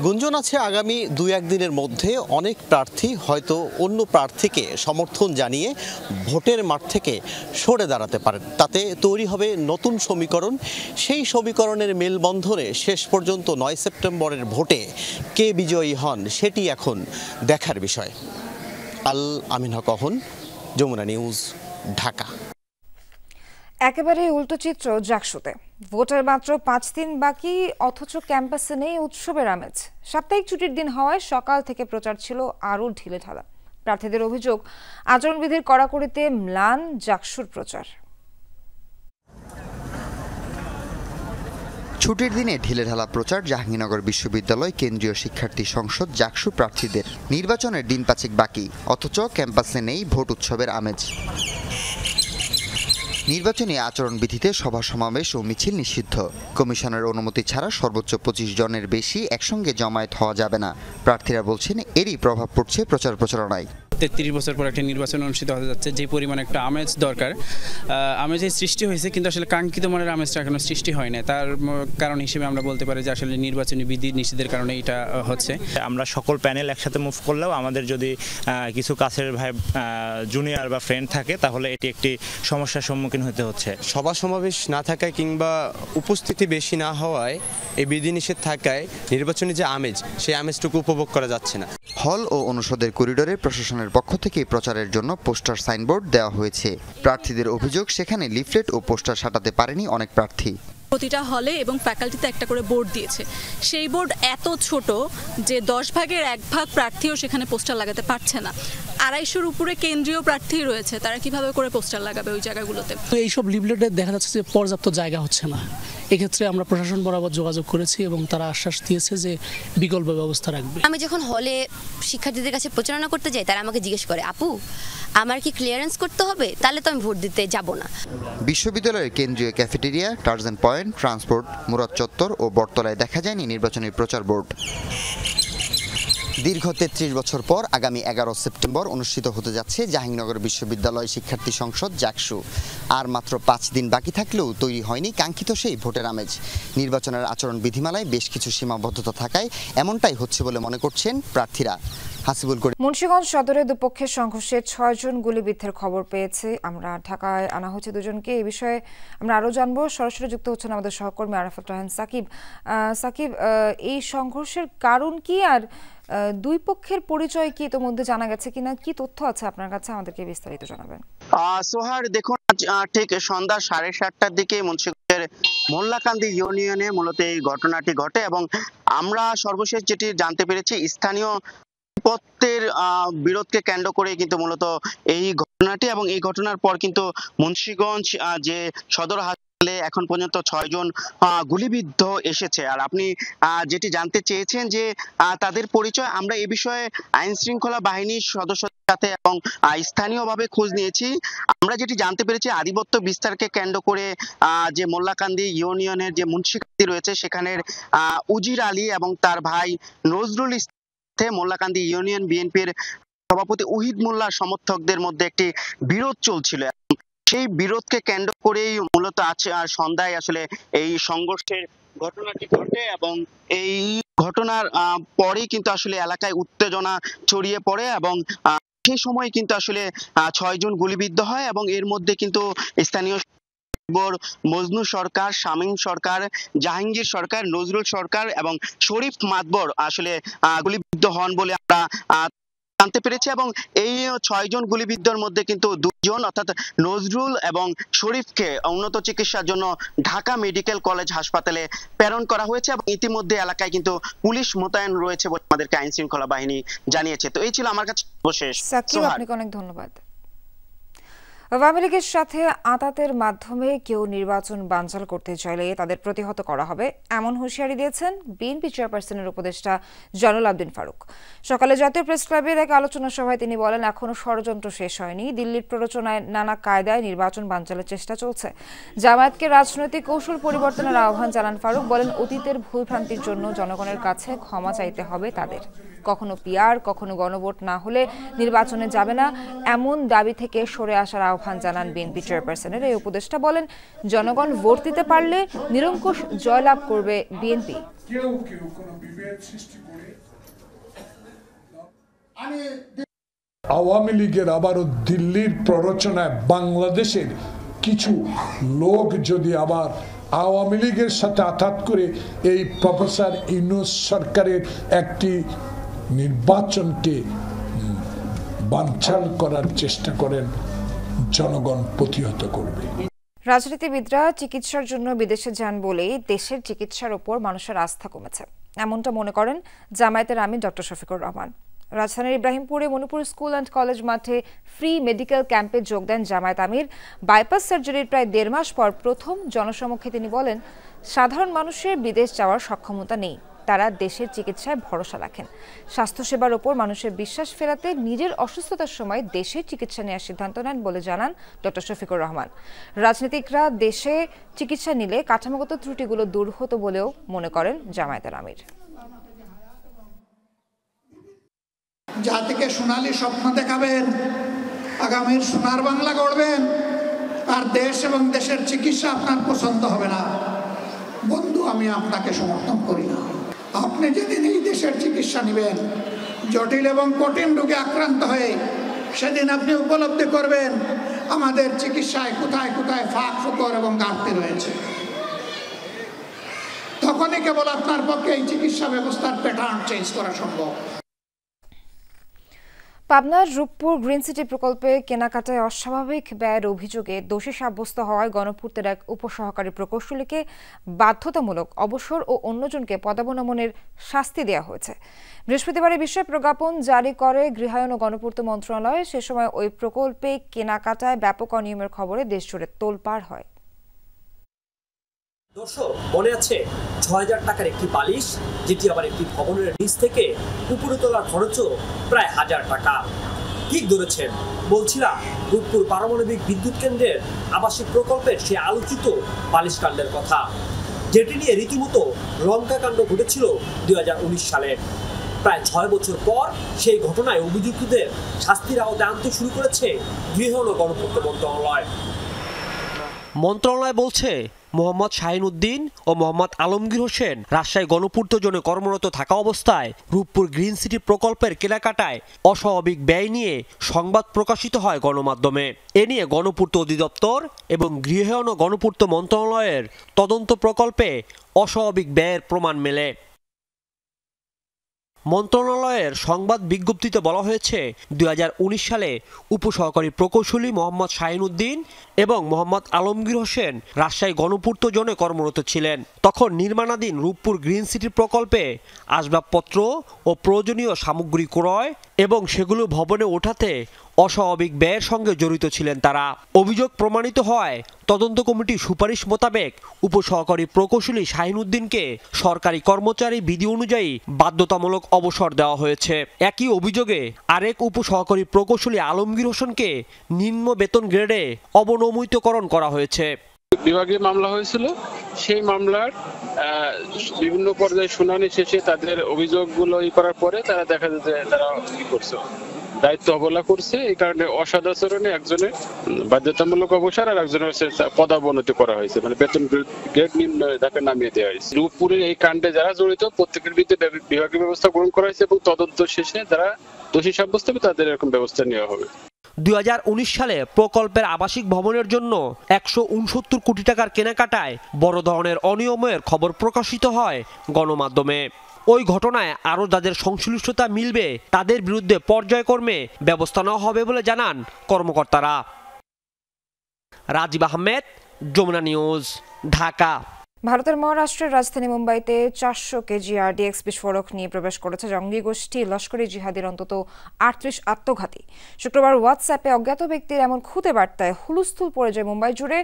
গুঞ্জন আছে, আগামী 2-1 দিনের মধ্যে অনেক প্রার্থী হয়তো অন্য প্রার্থীকে সমর্থন জানিয়ে ভোটের মাঠ থেকে সরে দাঁড়াতে পারেন। তাতে তৈরি হবে নতুন সমীকরণ। সেই সমীকরণের মেলবন্ধনে শেষ পর্যন্ত 9 সেপ্টেম্বরের ভোটে কে বিজয়ী হন সেটি এখন দেখার বিষয়। আল আমিন হক, যমুনা নিউজ, ঢাকা। একেবারে উল্টো চিত্র জাকসুতে। ভোটের মাত্র 5 দিন বাকি, অথচ ক্যাম্পাসে নেই উৎসবের আমেজ। সাপ্তাহিক ছুটির দিন হওয়ায় সকাল থেকে প্রচার ছিল আরও ঢিলেঢালা। প্রার্থীদের অভিযোগ, আচরণবিধির কড়াকড়িতে ম্লান জাকসুর প্রচার। ছুটির দিনে ঢিলেঢালা প্রচার জাহাঙ্গীরনগর বিশ্ববিদ্যালয় কেন্দ্রীয় শিক্ষার্থী সংসদ জাকসু প্রার্থীদের। নির্বাচনের দিন 5 বাকি, অথচ ক্যাম্পাসে নেই ভোট উৎসবের আমেজ। নির্বাচনী আচরণবিধিতে সভা সমাবেশ ও মিছিল নিষিদ্ধ। কমিশনের অনুমতি ছাড়া সর্বোচ্চ 25 জনের বেশি একসঙ্গে জমায়েত হওয়া যাবে না। প্রার্থীরা বলছেন এরই প্রভাব পড়ছে প্রচার প্রচারণায়। 33 বছর পর একটা নির্বাচন অনুষ্ঠিত হতে যাচ্ছে, যে পরিমাণ একটা আমেজ দরকার, আমেজের সৃষ্টি হয়েছে, কিন্তু আসলে কাঙ্ক্ষিত মানের আমেজটা এখনো সৃষ্টি হয় না। তার কারণ হিসেবে আমরা বলতে পারি যে আসলে নির্বাচনী বিধি নিষেধের কারণে এটা হচ্ছে। আমরা সকল প্যানেল একসাথে মুভ করলেও আমাদের যদি কিছু কাছের ভাই জুনিয়র বা ফ্রেন্ড থাকে তাহলে এটি একটি সমস্যার সম্মুখীন হতে হচ্ছে। সভা সমাবেশ না থাকায় কিংবা উপস্থিতি বেশি না হওয়ায়, এই বিধিনিষেধ থাকায় নির্বাচনী যে আমেজ, সেই আমেজটুকু উপভোগ করা যাচ্ছে না। হল ও অনুষদের করিডোরে প্রশাসনের পক্ষ থেকে প্রচারের জন্য পোস্টার সাইনবোর্ড দেওয়া হয়েছে। প্রার্থীদের অভিযোগ, সেখানে লিফলেট ও পোস্টার সাঁটাতে পারেনি অনেক প্রার্থী। প্রতিটা হলে এবং ফ্যাকাল্টিতে একটা করে বোর্ড দিয়েছে। সেই বোর্ড এত ছোট যে 10 ভাগের 1 ভাগ প্রার্থীও সেখানে পোস্টার লাগাতে পারছে না। 250-র উপরে কেন্দ্রীয় প্রার্থী রয়েছে, তারা কিভাবে করে পোস্টার লাগাবে ওই জায়গাগুলোতে? তো এইসব লিফলেটে দেখা যাচ্ছে যে পর্যাপ্ত জায়গা হচ্ছে না। এক্ষেত্রে আমরা প্রশাসন বরাবর যোগাযোগ করেছি এবং তারা আশ্বাস দিয়েছে যে বিকল্প ব্যবস্থা রাখবে। আমি যখন হলে শিক্ষার্থীদের কাছে প্রচারণা করতে যাই, তারা আমাকে জিজ্ঞেস করে, আপু আমার কি ক্লিয়ারেন্স করতে হবে? তাহলে তো আমি ভোট দিতে যাব না। বিশ্ববিদ্যালয়ের কেন্দ্রীয় ক্যাফেটেরিয়া, টার্জেন পয়েন্ট, ট্রান্সপোর্ট, মুরাদ চত্বর ও বটতলায় দেখা যায়নি নির্বাচনী প্রচার বোর্ড। দীর্ঘ 33 বছর পর আগামী 11 সেপ্টেম্বর অনুষ্ঠিত হতে যাচ্ছে জাহাঙ্গীরনগর বিশ্ববিদ্যালয় শিক্ষার্থী সংসদ জাকসু। আর মাত্র 5 দিন বাকি থাকলেও তৈরি হয়নি কাঙ্ক্ষিত সেই ভোটের আমেজ। নির্বাচনের আচরণ বিধিমালায় বেশ কিছু সীমাবদ্ধতা থাকায় এমনটাই হচ্ছে বলে মনে করছেন প্রার্থীরা। মুন্সিগঞ্জ সদরে দুপক্ষের সংঘর্ষে 6 জন গুলিবিদ্ধের খবর পেয়েছে আমরা। ঢাকায় আনা হয়েছে 2 জনকে। এই বিষয়ে আমরা আরো জানবো। সরাসরি যুক্ত হচ্ছেন আমাদের সহকর্মী আরাফাত রাহান সাকিব। সাকিব, এই সংঘর্ষের কারণ কি আর দুই পক্ষের পরিচয় কি ইতোমধ্যে জানা গেছে কিনা? কি তথ্য আছে আপনার কাছে, আমাদেরকে বিস্তারিত জানাবেন। সোহার, দেখুন ঠিক সন্ধ্যা 7:30টার দিকে মুন্সিগঞ্জের মোল্লাকান্দি ইউনিয়নে মূলত এই ঘটনাটি ঘটে এবং আমরা সর্বশেষ যেটি জানতে পেরেছি, স্থানীয় পত্তের বিরোধকে কেন্দ্র করে কিন্তু মূলত এই ঘটনাটি, এবং এই ঘটনার পর কিন্তু মুন্সিগঞ্জ যে সদর হাসপাতালে এখন পর্যন্ত 6 জন গুলিবিদ্ধ এসেছে। আর আপনি যেটি জানতে চেয়েছেন যে তাদের পরিচয়, আমরা এই বিষয়ে আইন শৃঙ্খলা বাহিনীর সদস্যদের সাথে এবং স্থানীয়ভাবে খোঁজ নিয়েছি। আমরা যেটি জানতে পেরেছি, আধিপত্য বিস্তারকে কেন্দ্র করে যে মোল্লাকান্দি ইউনিয়নের যে মুন্সিকান্দি রয়েছে, সেখানের উজির আলী এবং তার ভাই নজরুল মোল্লাকান্দি ইউনিয়ন বিএনপির সভাপতি উহিদ মোল্লার সমর্থকদের মধ্যে একটি বিরোধ চলছিল। সেই বিরোধকে কেন্দ্র করেই মূলত সন্ধ্যায় আসলে এই সংঘর্ষের ঘটনাটি ঘটে এবং এই ঘটনার পরেই কিন্তু আসলে এলাকায় উত্তেজনা ছড়িয়ে পড়ে এবং সেই সময় কিন্তু আসলে 6 জন গুলিবিদ্ধ হয় এবং এর মধ্যে কিন্তু স্থানীয় মজনু সরকার, শামীম সরকার, জাহাঙ্গীর সরকার, নজরুল সরকার এবং শরীফ মাতবর আসলে গুলিবিদ্ধ হন বলে আমরা জানতে পেরেছি। এবং এই 6 জন গুলিবিদ্ধর মধ্যে কিন্তু 2 জন অর্থাৎ নজরুল এবং শরীফকে উন্নত চিকিৎসার জন্য ঢাকা মেডিকেল কলেজ হাসপাতালে প্রেরণ করা হয়েছে এবং ইতিমধ্যে এলাকায় কিন্তু পুলিশ মোতায়েন রয়েছে বলে আমাদেরকে আইন শৃঙ্খলা বাহিনী জানিয়েছে। তো এই ছিল আমার কাছে সর্বশেষ। সাকিব, আপনাকে অনেক ধন্যবাদ। আওয়ামী লীগের সাথে আঁতাতের মাধ্যমে কেউ নির্বাচন বানচাল করতে চাইলে তাদের প্রতিহত করা হবে, এমন হুঁশিয়ারি দিয়েছেন বিএনপি চেয়ারপারসনের উপদেষ্টা জয়নুল আবদিন ফারুক। সকালে জাতীয় প্রেস ক্লাবের এক আলোচনা সভায় তিনি বলেন, এখনো ষড়যন্ত্র শেষ হয়নি। দিল্লির প্ররোচনায় নানা কায়দায় নির্বাচন বানচালের চেষ্টা চলছে। জামায়াতকে রাজনৈতিক কৌশল পরিবর্তনের আহ্বান জানান ফারুক। বলেন, অতীতের ভুলভ্রান্তির জন্য জনগণের কাছে ক্ষমা চাইতে হবে তাদের। কখনো পিআর, কখনো গণভোট না হলে নির্বাচনে যাবে না, এমন দাবি থেকে সরে আসার আহ্বান জানান বিএনপি চেয়ারপারসনের এই উপদেষ্টা। বলেন, জনগণ ভোট দিতে পারলে নিরঙ্কুশ জয়লাভ করবে বিএনপি। আওয়ামী লীগের আবারও দিল্লির প্ররোচনায় বাংলাদেশের কিছু লোক যদি আবার আওয়ামী লীগের সাথে আঘাত করে এই প্রফেসর ইউনূস সরকারের একটি নির্বাচনকে বানচাল করার চেষ্টা করেন, জনগণ প্রতিহত করবে। রাজনীতিবিদরা চিকিৎসার জন্য বিদেশে যান বলেই দেশের চিকিৎসার উপর মানুষের আস্থা কমেছে, এমনটা মনে করেন জামায়াতের আমির ডক্টর শফিকুর রহমান। রাজধানীর ইব্রাহিমপুরে মণিপুর স্কুল অ্যান্ড কলেজ মাঠে ফ্রি মেডিকেল ক্যাম্পে যোগ দেন জামায়াত আমির। বাইপাস সার্জারির প্রায় 1.5 মাস পর প্রথম জনসমক্ষে তিনি বলেন, সাধারণ মানুষের বিদেশ যাওয়ার সক্ষমতা নেই, তারা দেশের চিকিৎসায় ভরসা রাখেন। স্বাস্থ্যসেবার ওপর মানুষের বিশ্বাস ফেরাতে নিজের অসুস্থতার সময় দেশের চিকিৎসা নেওয়ার সিদ্ধান্ত নেন বলে জানান ডক্টর শফিকুর রহমান। রাজনীতিকরা দেশে চিকিৎসা নিলে কাঠামোগত ত্রুটিগুলো দূর হতো বলেও মনে করেন জামায়াতের আমির। জাতিকে সোনালী স্বপ্ন দেখাবেন, আগামীর সোনার বাংলা গড়বেন, আর দেশ এবং দেশের চিকিৎসা আপনার পছন্দ হবে না। বন্ধু, আমি আপনাকে সমর্থন করি না। আপনি যেদিন এই দেশের চিকিৎসা নেবেন, জটিল এবং কঠিন রোগে আক্রান্ত হয়ে, সেদিন আপনি উপলব্ধি করবেন আমাদের চিকিৎসায় কোথায় কোথায় ফাঁক ফোকর এবং ঘাটতি রয়েছে। তখনই কেবল আপনার পক্ষে এই চিকিৎসা ব্যবস্থার প্যাটার্ন চেঞ্জ করা সম্ভব। পাবনার রূপপুর গ্রিন সিটি প্রকল্পে কেনাকাটায় অস্বাভাবিক ব্যয়ের অভিযোগে দোষী সাব্যস্ত হওয়ায় গণপূর্তের এক উপসহকারী প্রকৌশলীকে বাধ্যতামূলক অবসর ও অন্যজনকে পদাবনমনের শাস্তি দেওয়া হয়েছে। বৃহস্পতিবার এই বিষয়ে প্রজ্ঞাপন জারি করে গৃহায়ন ও গণপূর্ত মন্ত্রণালয়। সে সময় ওই প্রকল্পে কেনাকাটায় ব্যাপক অনিয়মের খবরে দেশজুড়ে তোলপাড় হয়। দর্শক, মনে আছে ৬,০০০ টাকার একটি বালিশ, যেটি আবার একটি ভবনের নিচ থেকে উপরে তোলার খরচও প্রায় ১,০০০ টাকা। ঠিক ধরেছেন, বলছিলাম রূপপুর পারমাণবিক বিদ্যুৎ কেন্দ্রের আবাসিক প্রকল্পের সে আলোচিত বালিশ কাণ্ডের কথা, যেটি নিয়ে রীতিমতো লঙ্কাকাণ্ড ঘটেছিল ২০১৯ সালে। প্রায় ৬ বছর পর সেই ঘটনায় অভিযুক্তদের শাস্তির আওতায় আনতে শুরু করেছে গৃহায়ন ও গণপূর্ত মন্ত্রণালয়। মন্ত্রণালয় বলছে, মোহাম্মদ শাহিন উদ্দিন ও মোহাম্মদ আলমগীর হোসেন রাজশাহী গণপূর্ত জোনে কর্মরত থাকা অবস্থায় রূপপুর গ্রিন সিটি প্রকল্পের কেনাকাটায় অস্বাভাবিক ব্যয় নিয়ে সংবাদ প্রকাশিত হয় গণমাধ্যমে। এ নিয়ে গণপূর্ত অধিদপ্তর এবং গৃহায়ন ও গণপূর্ত মন্ত্রণালয়ের তদন্ত প্রকল্পে অস্বাভাবিক ব্যয়ের প্রমাণ মেলে। মন্ত্রণালয়ের সংবাদ বিজ্ঞপ্তিতে বলা হয়েছে, ২০১৯ সালে উপসহকারী প্রকৌশলী মোহাম্মদ শাহিন উদ্দিন এবং মোহাম্মদ আলমগীর হোসেন রাজশাহী গণপূর্ত জোনে কর্মরত ছিলেন। তখন নির্মাণাধীন রূপপুর গ্রিন সিটি প্রকল্পে আসবাবপত্র ও প্রয়োজনীয় সামগ্রী ক্রয় এবং সেগুলো ভবনে ওঠাতে অস্বাভাবিক ব্যয়ের সঙ্গে জড়িত ছিলেন তারা। অভিযোগ প্রমাণিত হয় তদন্ত কমিটির সুপারিশ মোতাবেক উপসহকারী প্রকৌশলী শাহিন উদ্দিনকে সরকারি কর্মচারী বিধি অনুযায়ী বাধ্যতামূলক অবসর দেওয়া হয়েছে। একই অভিযোগে আরেক উপসহকারী প্রকৌশলী আলমগীর হোসেনকে নিম্ন বেতন গ্রেডে অবনমিতকরণ করা হয়েছে। বিভাগীয় মামলা হয়েছিল, সেই মামলার বিভিন্ন পর্যায়ে শুনানি শেষে তাদের অভিযোগগুলো করার পরে তারা দেখা যায় যে তারা কি করছে, দায়িত্ব অবহেলা করছে। এই কারণে অসৎ আচরণে একজনের বাধ্যতামূলক অবসর আর একজনের পদাবনতি করা হয়েছে, মানে বেতন গ্রেড নিম্ন তাকে নামিয়ে দেওয়া হয়েছে। রূপপুরের এই কাণ্ডে যারা জড়িত প্রত্যেকের বিরুদ্ধে বিভাগীয় ব্যবস্থা গ্রহণ করা হয়েছে এবং তদন্ত শেষে যারা দোষী সাব্যস্ত হবে তাদের এরকম ব্যবস্থা নেওয়া হবে। ২০১৯ সালে প্রকল্পের আবাসিক ভবনের জন্য ১৬৯ কোটি টাকার কেনাকাটায় বড় ধরনের অনিয়মের খবর প্রকাশিত হয় গণমাধ্যমে। ওই ঘটনায় আরও যাদের সংশ্লিষ্টতা মিলবে তাদের বিরুদ্ধে পর্যায়ক্রমে ব্যবস্থা নেওয়া হবে বলে জানান কর্মকর্তারা। রাজীব আহমেদ, যমুনা নিউজ, ঢাকা। ভারতের মহারাষ্ট্রের রাজধানী মুম্বাইতে ৪০০ কেজি RDX বিস্ফোরক নিয়ে প্রবেশ করেছে জঙ্গি গোষ্ঠী লস্করে জিহাদের অন্তত ৩৮ আত্মঘাতী। শুক্রবার হোয়াটসঅ্যাপে অজ্ঞাত ব্যক্তির এমন খুদে বার্তায় হুলস্থুল পড়ে যায় মুম্বাই জুড়ে।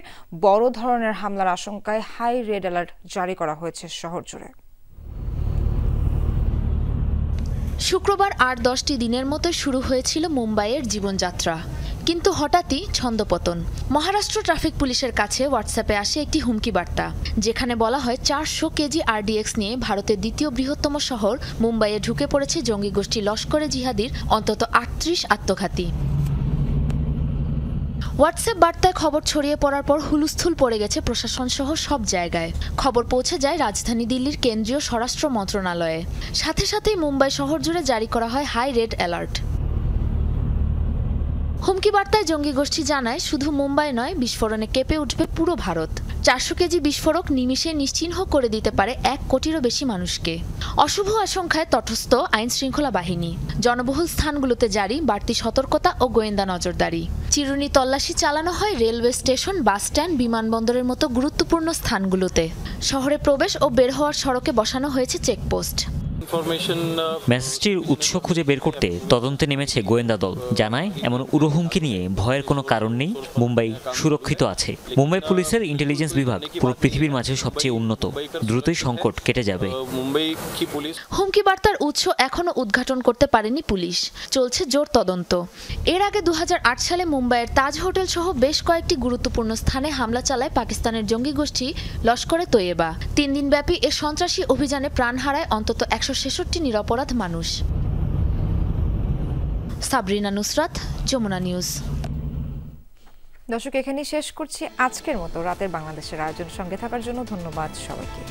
বড় ধরনের হামলার আশঙ্কায় হাই রেড অ্যালার্ট জারি করা হয়েছে শহর জুড়ে। শুক্রবার ৮-১০টি দিনের মতো শুরু হয়েছিল মুম্বাইয়ের জীবনযাত্রা, কিন্তু হঠাৎই ছন্দপতন। মহারাষ্ট্র ট্রাফিক পুলিশের কাছে হোয়াটসঅ্যাপে আসে একটি হুমকি বার্তা, যেখানে বলা হয় ৪০০ কেজি RDX নিয়ে ভারতের দ্বিতীয় বৃহত্তম শহর মুম্বাইয়ে ঢুকে পড়েছে জঙ্গি গোষ্ঠী লস্করে জিহাদির অন্তত ৩৮ আত্মঘাতী। হোয়াটসঅ্যাপ বার্তায় খবর ছড়িয়ে পড়ার পর হুলস্থুল পড়ে গেছে প্রশাসন সহ সব জায়গায়। খবর পৌঁছে যায় রাজধানী দিল্লির কেন্দ্রীয় স্বরাষ্ট্র মন্ত্রণালয়ে। সাথে সাথেই মুম্বাই শহর জুড়ে জারি করা হয় হাই রেড অ্যালার্ট। হুমকি বার্তায় জঙ্গি গোষ্ঠী জানায়, শুধু মুম্বাই নয়, বিস্ফোরণে কেঁপে উঠবে পুরো ভারত। ৪০০ কেজি বিস্ফোরক নিমিষে নিশ্চিহ্ন করে দিতে পারে ১ কোটিরও বেশি মানুষকে। অশুভ আশঙ্কায় তটস্থ আইন শৃঙ্খলা বাহিনী। জনবহুল স্থানগুলোতে জারি বাড়তি সতর্কতা ও গোয়েন্দা নজরদারি। চিরুনি তল্লাশি চালানো হয় রেলওয়ে স্টেশন, বাস স্ট্যান্ড, বিমানবন্দরের মতো গুরুত্বপূর্ণ স্থানগুলোতে। শহরে প্রবেশ ও বের হওয়ার সড়কে বসানো হয়েছে চেকপোস্ট। মেসেজটির উৎস খুঁজে বের করতে তদন্তে নেমেছে গোয়েন্দা দল। জানায় এমন উড়োহুমকি নিয়ে ভয়ের কোনো কারণ নেই, মুম্বাই সুরক্ষিত আছে। মুম্বাই পুলিশের ইন্টেলিজেন্স বিভাগ পুরো পৃথিবীর মাঝে সবচেয়ে উন্নত, দ্রুতই সংকট কেটে যাবে। হুমকি বার্তার উৎস এখনো উদ্ঘাটন করতে পারেনি পুলিশ, চলছে জোর তদন্ত। এর আগে 2008 সালে মুম্বাইয়ের তাজ হোটেল সহ বেশ কয়েকটি গুরুত্বপূর্ণ স্থানে হামলা চালায় পাকিস্তানের জঙ্গি গোষ্ঠী লস্করে তৈয়বা। 3 দিনব্যাপী এ সন্ত্রাসী অভিযানে প্রাণ হারায় অন্তত 166 নিরপরাধ মানুষ। সাবরিনা নুসরাত, যমুনা নিউজ। দর্শক, এখানেই শেষ করছি আজকের মতো রাতের বাংলাদেশের আয়োজন। সঙ্গে থাকার জন্য ধন্যবাদ সবাইকে।